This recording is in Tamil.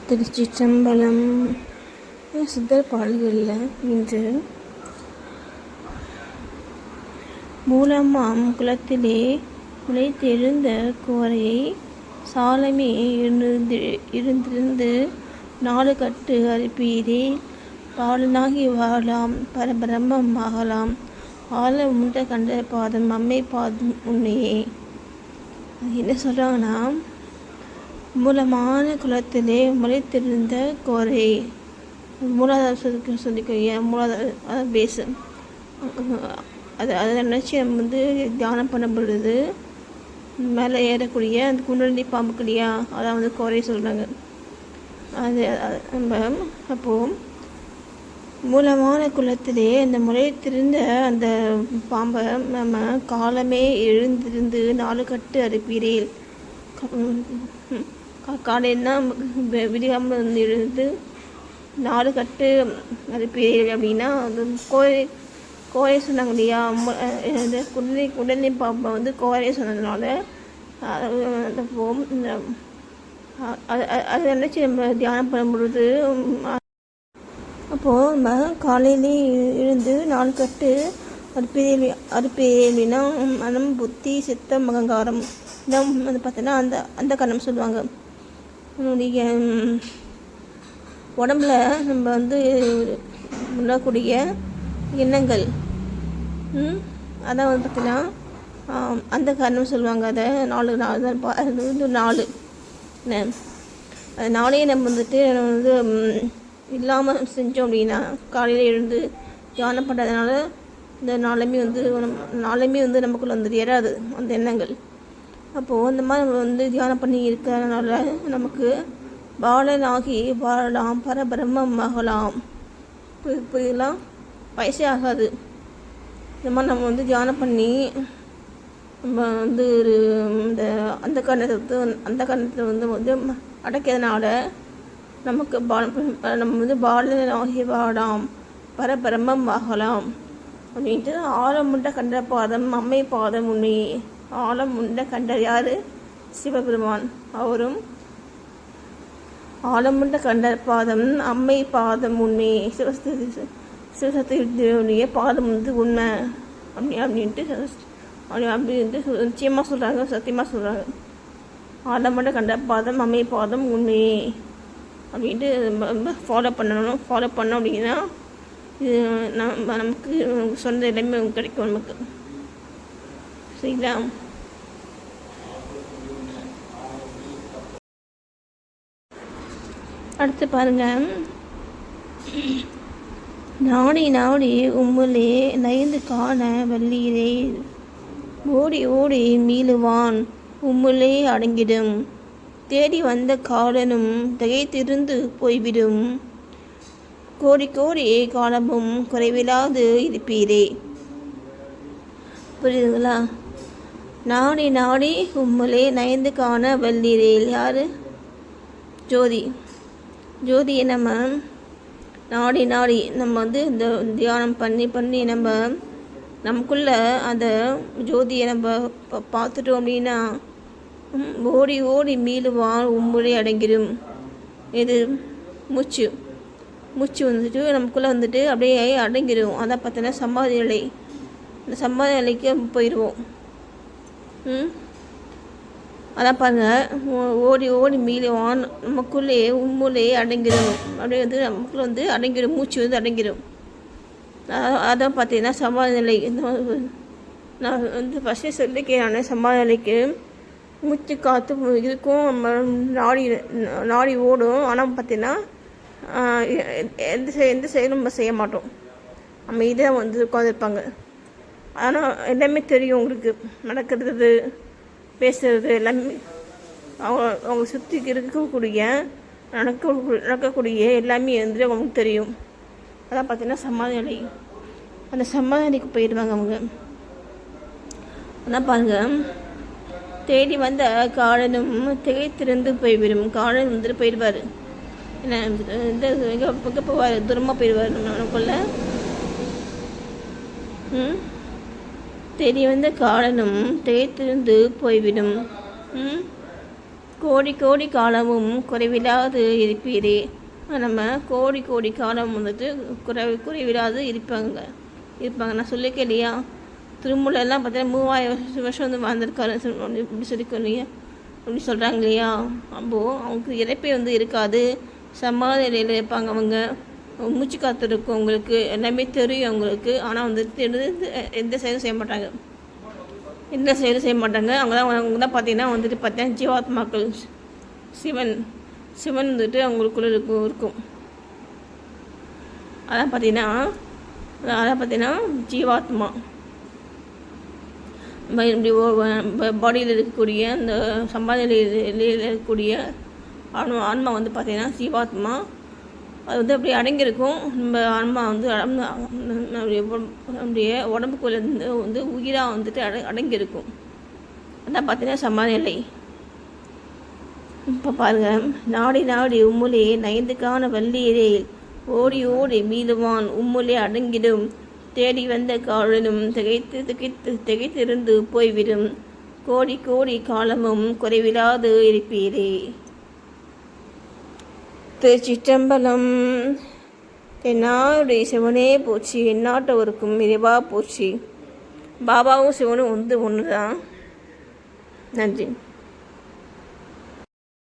திருச்சிற்றம்பலம். சித்தர் பாடல்களில் இன்று மூலமாம் குளத்திலே முளைத்தெழுந்த கோரையை சாலமே இருந்திருந்து 4 கட்டு அறுப்பீரே பாலனாகி வாழலாம் பரபிரம்மம் ஆகலாம் ஆழ உண்ட கண்ட பாதம் அம்மை பாதம் உண்மையே. என்ன சொல்கிறாங்கன்னா, மூலமான குளத்திலே முளைத்திருந்த கோரை, மூலாதார சொல்லிக்கோங்க, மூலாதார பேஸு, அதை நினச்சி நம்ம தியானம் பண்ண பொழுது மேலே ஏறக்கூடிய அந்த குண்டலினி பாம்புக்கு இல்லையா, அதான் கோரை சொல்கிறாங்க. அது நம்ம அப்போது மூலமான குளத்திலே அந்த முளைத்திருந்த அந்த பாம்பை நம்ம காலமே எழுந்திருந்து 4 கட்டு அறுப்பீரேல். காலையில்னா விடியாமல் எழுந்து 4 கட்டு அறுப்பீரேல் அப்படின்னா அந்த கோரை சொன்னாங்க இல்லையா, இந்த குண்டலினி பாம்பை கோரை சொன்னதுனால அதை நினச்சி நம்ம தியானம் பண்ணும் பொழுது அப்போது நம்ம காலையிலே எழுந்து 4 கட்டு அறுப்பேன்னா மனம் புத்தி சித்தம் அகங்காரம் இதான் பார்த்தோன்னா அந்த கரணம் சொல்லுவாங்க. நம்முடைய உடம்புல நம்ம உள்ளக்கூடிய எண்ணங்கள் அதான் பார்த்தீங்கன்னா அந்த காரணம் சொல்லுவாங்க. அதை 4 அது 4 நம்ம இல்லாமல் செஞ்சோம் அப்படின்னா, காலையில் எழுந்து தியானம் பண்ணுறதுனால இந்த நாளுமே நமக்குள்ளே ஏறாது அந்த எண்ணங்கள். அப்போது அந்த மாதிரி நம்ம தியானம் பண்ணி இருக்கிறதுனால நமக்கு பாலனாகி வாழலாம் பரபிரம்மம் ஆகலாம். இதெல்லாம் வயசே ஆகாது. இந்த மாதிரி நம்ம தியானம் பண்ணி நம்ம இந்த அந்த கண்ணத்தை அடைக்கிறதுனால நமக்கு நம்ம பாலனாகி வாழலாம் பரபிரம்மம் ஆகலாம் அப்படின்ட்டு ஆழம் உண்ட கண்ட பாதம் அம்மை பாதம் உண்மையே. ஆழம் உண்ட கண்டர் யார்? சிவபெருமான். அவரும் ஆழமுண்ட கண்டர் பாதம் அம்மை பாதம் உண்மையே. சிவசக்தியுடைய பாதம் உண்மை அப்படின்ட்டு நிச்சயமாக சொல்கிறாங்க, சத்தியமாக சொல்கிறாங்க. ஆழமுண்ட கண்ட பாதம் அம்மை பாதம் உண்மையே அப்படின்ட்டு ஃபாலோ பண்ணோம் அப்படின்னா இது நமக்கு சொந்த எல்லாமே கிடைக்கும் நமக்கு. சரிங்களா? அடுத்து பாருங்க, நாடி நாடி உம்முலே நயந்து காண வல்லீரே ஓடி ஓடி மீளுவான் உம்முலே அடங்கிடும் தேடி வந்த காலனும் திகைத்திருந்து போய்விடும் கோடி கோடி காலமும் குறைவில்லாது இருப்பீரே. புரியுதுங்களா? நாடி நாடி உம்முலே நயந்து காண வல்லீரேல் யார்? ஜோதியை நம்ம நாடி நாடி நம்ம இந்த தியானம் பண்ணி நம்ம நமக்குள்ள அந்த ஜோதியை நம்ம பார்த்துட்டோம் அப்படின்னா ஓடி ஓடி மீளுவான் உம்முறை அடங்கிடும். இது மூச்சு நமக்குள்ளே அப்படியே அடங்கிடும். அதான் பார்த்தோன்னா சமாதி நிலை. இந்த சமாதி நிலைக்கு போயிடுவோம். அதான் பாருங்கள், ஓடி ஓடி மீளுவான் நமக்குள்ளே உம்முறை அடங்கிடும். அப்படியே நமக்குள்ளே அடங்கிடும், மூச்சு அடங்கிடும். அதான் பார்த்தீங்கன்னா சமாதி நிலை. நான் ஃபஸ்ட்டே சொல்லிக்கிறேன், சமாதி நிலைக்கு மூச்சு காற்று இருக்கும், நம்ம நாடி ஓடும். ஆனால் பார்த்தீங்கன்னா எந்த செயலும் நம்ம செய்ய மாட்டோம். நம்ம இதை உட்காந்துருப்பாங்க. ஆனால் எல்லாமே தெரியும் உங்களுக்கு, நடக்கிறது பேசுறது எல்லாமே அவங்க சுற்றி இருக்கக்கூடிய நடக்கக்கூடிய எல்லாமே அவங்களுக்கு தெரியும். அதான் பார்த்தீங்கன்னா சமாதி நிலை. அந்த சமாதி நிலைக்கு போயிடுவாங்க அவங்க. ஆனால் பாருங்கள், தேடி வந்த காலனும் திகைத்திருந்து போய்விடும். காலன் போயிடுவார். என்ன எங்கே போவார்? தூரமாக போயிடுவார் நமக்குள்ள. தேடி வந்த காலனும் திகைத்திருந்து போய்விடும் கோடி கோடி காலமும் குறைவில்லாது இருப்பீரே. நம்ம கோடி கோடி காலம் வந்துட்டு குறைவில்லாது இருப்பாங்க. நான் சொல்லியிருக்கேன் இல்லையா, திருமூலெல்லாம் பார்த்தீங்கன்னா 3000 வருஷம் வந்து வாழ்ந்திருக்காரு இப்படி சொல்லிக்கொள்ளியா அப்படி சொல்கிறாங்க இல்லையா. அப்போது அவங்களுக்கு இறப்பே வந்து இருக்காது, சமாதி நிலையில் இருப்பாங்க. அவங்க மூச்சு காற்று இருக்கும், அவங்களுக்கு எல்லாமே தெரியும் அவங்களுக்கு. ஆனால் வந்துட்டு எந்த செயலும் செய்ய மாட்டாங்க, அவங்க தான் பார்த்தீங்கன்னா வந்துட்டு பார்த்தீங்கன்னா ஜீவாத்மாக்கள். சிவன் வந்துட்டு அவங்களுக்குள்ள இருக்கும். அதான் பார்த்தீங்கன்னா ஜீவாத்மா. பாடியில் இருக்கக்கூடிய அந்த சம்பாதி நிலையில் இருக்கக்கூடிய ஆன்மா வந்து பார்த்திங்கன்னா ஜீவாத்மா. அது வந்து அப்படியே அடங்கியிருக்கும். நம்ம ஆன்மா வந்து நம்முடைய உடம்புக்குள்ளே வந்து உயிராக வந்துட்டு அடங்கியிருக்கும். அதான் பார்த்தீங்கன்னா சமாதி நிலை. இப்போ பாருங்கள், நாடி நாடி உம்முலே நயந்துக்கான வள்ளீரேல் ஓடி ஓடி மீதுவான் உம்முலே அடங்கிடும் தேடி வந்த காலனும் திகைத்திருந்து போய்விடும் கோடி கோடி காலமும் குறைவில்லாது இருப்பீரே. திருச்சிற்றம்பலம். தென்னாடுடைய சிவனே போச்சு, எந்நாட்டவருக்கும் இறைவா போச்சு. பாபாவும் சிவனும் ஒன்று தான். நன்றி.